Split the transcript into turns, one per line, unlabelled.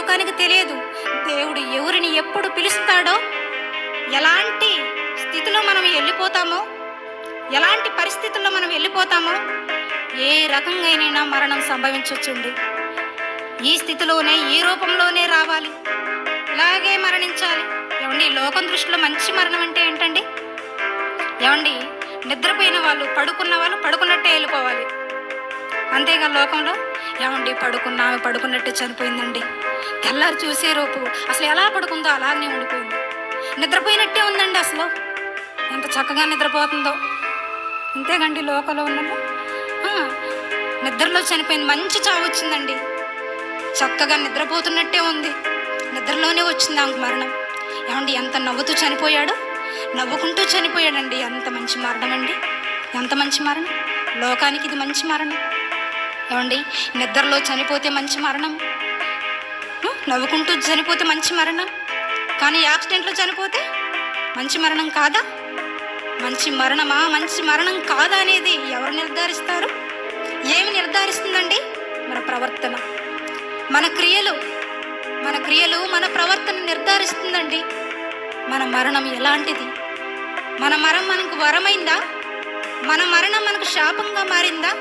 లోకానికి తెలియదు దేవుడు ఎవరిని ఎప్పుడు పిలుస్తాడో, ఎలాంటి స్థితిలో మనం వెళ్ళిపోతామో, ఎలాంటి పరిస్థితుల్లో మనం వెళ్ళిపోతామో, ఏ రకంగానైనా మరణం సంభవించవచ్చండి. ఈ స్థితిలోనే, ఈ రూపంలోనే రావాలి, ఇలాగే మరణించాలి. ఏమండి, లోకం దృష్టిలో మంచి మరణం అంటే ఏంటండి? ఏమండి, నిద్రపోయిన వాళ్ళు, పడుకున్న వాళ్ళు పడుకున్నట్టే వెళ్ళిపోవాలి. అంతేగా లోకంలో ఏమండి, ఆమె పడుకున్నట్టే చనిపోయిందండి, తెల్లారి చూసే రూపు అసలు ఎలా పడుకుందో అలాగే ఉండిపోయింది, నిద్రపోయినట్టే ఉందండి, అసలు ఎంత చక్కగా నిద్రపోతుందో. అంతేగండి లోకంలో ఉన్నది. నిద్రలో చనిపోయింది, మంచి చావు వచ్చిందండి, చక్కగా నిద్రపోతున్నట్టే ఉంది, నిద్రలోనే వచ్చింది ఆమెకు మరణం. ఏమండి, ఎంత నవ్వుతూ చనిపోయాడు, నవ్వుకుంటూ చనిపోయాడండి. ఎంత మంచి మరణం అండి, ఎంత మంచి మరణం. లోకానికి ఇది మంచి మరణం. ఏమండి, నిద్రలో చనిపోతే మంచి మరణం, నవ్వుకుంటూ చనిపోతే మంచి మరణం. కానీ యాక్సిడెంట్లో చనిపోతే మంచి మరణం కాదా? మంచి మరణమా, మంచి మరణం కాదా అనేది ఎవరు నిర్ధారిస్తారు? ఏమి నిర్ధారిస్తుందండి? మన ప్రవర్తన, మన క్రియలు, మన ప్రవర్తన నిర్ధారిస్తుందండి మన మరణం ఎలాంటిది. మన మరణం మనకు వరమైందా? మన మరణం మనకు శాపంగా మారిందా?